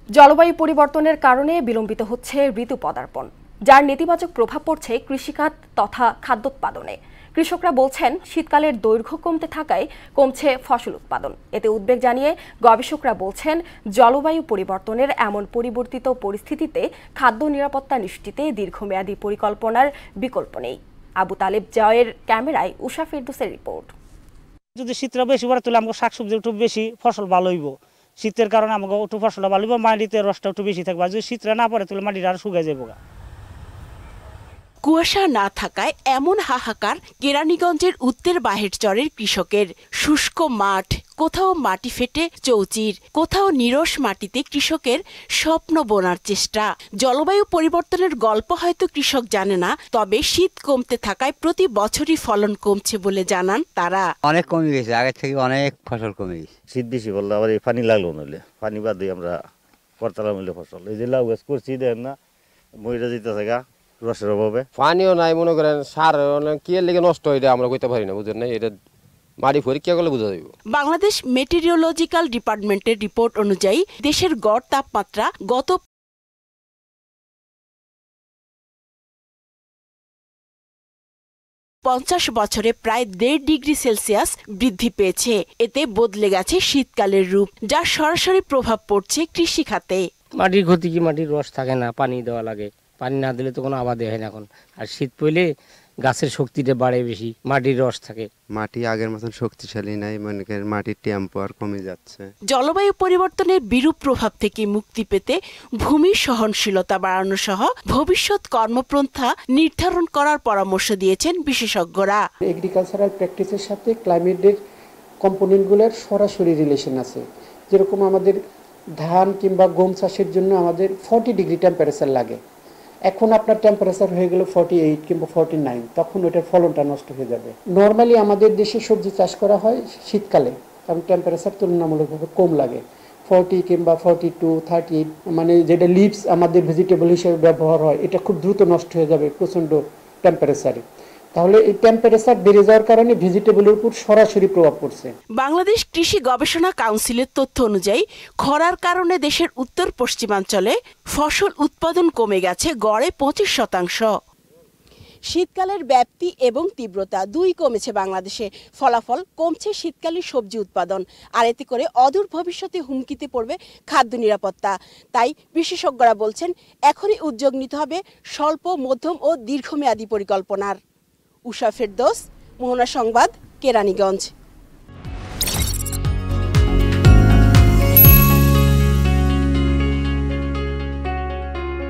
জলবায়ু পরিবর্তনের কারণে বিলম্বিত হচ্ছে ঋতু পদার্পণ, যার নেতিবাচক প্রভাব পড়ছে কৃষিখাত তথা খাদ্যোৎপাদনে। কৃষকরা বলছেন শীতকালের দৈর্ঘ্য কমতে থাকায় কমছে ফসল উৎপাদন। এতে উদ্বেগ জানিয়ে গবেষকরা বলছেন জলবায়ু পরিবর্তনের এমন পরিবর্তিত পরিস্থিতিতে খাদ্য নিরাপত্তা নিশ্চিতে দীর্ঘমেয়াদী পরিকল্পনার বিকল্প নেই। আবু তালেব জয়ের ক্যামেরায় উষা ফেরদৌসের রিপোর্ট। যদি শীতটা বেশি পড়ে তাহলে আমাকে শাকসবজি একটু বেশি ফসল ভালো হইব। শীতের কারণে আমাকে একটু ফসলটা ভালো হইব, মাটিতে রসটা একটু বেশি থাকবে। যদি শীতটা না পড়ে তাহলে মাটিটা আর শুকিয়ে যাবো। কুয়াশা না থাকায় এমন হাহাকার কেরানীগঞ্জের উত্তর বাহেরচরের কৃষকের। শুষ্ক মাঠ, কোথাও মাটি ফেটে চৌচির, কোথাও নিরস মাটিতে কৃষকের স্বপ্ন বোনার চেষ্টা। জলবায়ু পরিবর্তনের গল্প হয়তো কৃষক জানে না, তবে শীত কমতে থাকায় প্রতি বছরই ফলন কমছে বলে জানান তারা। অনেক কমে গেছে, আগের থেকে অনেক ফসল কমে গেছে। শীত বেশি বললে আবার এই পানি লাগলো নইলে পানি বাদ দিয়ে আমরা করতালা মিলে ফসল এই যে লাউ গাছ করছি দেখেন না মইরা যেতেছে গা রসের অভাবে। পানিও নাই, মনে করেন সার কি লেগে নষ্ট এটা আমরা কইতে পারি না, বুঝেন না। এটা মাটি পরীক্ষা করলে বোঝা যাবে। বাংলাদেশ মেটেরিওলজিক্যাল ডিপার্টমেন্টের রিপোর্ট অনুযায়ী দেশের গড় তাপমাত্রা গত 50 বছরে প্রায় 1.5 ডিগ্রি সেলসিয়াস বৃদ্ধি পেয়েছে। এতে বদলে গেছে শীতকালের রূপ, যার সরাসরি প্রভাব পড়ছে কৃষি খাতে। মাটির ক্ষতি কি, মাটির রস থাকে না, পানি দেওয়া লাগে। পানি না দিলে তো কোনো আবাদই হয় না এখন। আর শীত পড়লে গাছের শক্তিটা বাড়ে বেশি, মাটির রস থাকে। মাটি আগের মতন শক্তিশালী নাই, মনে করেন মাটির টেম্পার কমে যাচ্ছে। জলবায়ু পরিবর্তনের বিরূপ প্রভাব থেকে মুক্তি পেতে ভূমির সহনশীলতা বাড়ানো সহ ভবিষ্যৎ কর্মপন্থা নির্ধারণ করার পরামর্শ দিয়েছেন বিশেষজ্ঞরা। এগ্রিকালচারাল প্র্যাকটিসের সাথে ক্লাইমেটের কম্পোনেন্টগুলোর সরাসরি রিলেশন আছে। যেরকম আমাদের ধান কিংবা গম চাষের জন্য আমাদের 40 ডিগ্রি টেম্পারেচার লাগে। এখন আপনার টেম্পারেচার হয়ে গেল 48 কিংবা 49, তখন ওটার ফলনটা নষ্ট হয়ে যাবে। নর্মালি আমাদের দেশে সবজি চাষ করা হয় শীতকালে, কারণ টেম্পারেচার তুলনামূলকভাবে কম লাগে। 40 কিংবা 42, 30, মানে যেটা লিভস আমাদের ভেজিটেবল হিসেবে ব্যবহার হয়, এটা খুব দ্রুত নষ্ট হয়ে যাবে প্রচণ্ড টেম্পারেচারে। তাহলে এই টেম্পারেচার বেড়ে যাওয়ার কারণে ভেজিটেবলের উপর সরাসরি প্রভাব পড়ছে। বাংলাদেশ কৃষি গবেষণা কাউন্সিলের তথ্য অনুযায়ী খরার কারণে দেশের উত্তর পশ্চিমাঞ্চলে ফসল উৎপাদন কমে গেছে গড়ে 25%। শীতকালের ব্যাপ্তি এবং তীব্রতা দুই কমেছে বাংলাদেশে। ফলাফল কমছে শীতকালীন সবজি উৎপাদন, আর এতে করে অদূর ভবিষ্যতে হুমকিতে পড়বে খাদ্য নিরাপত্তা। তাই বিশেষজ্ঞরা বলছেন এখনই উদ্যোগ নিতে হবে স্বল্প, মধ্যম ও দীর্ঘমেয়াদী পরিকল্পনার। উষা ফেরদৌস, মোহনা সংবাদ, কেরানীগঞ্জ।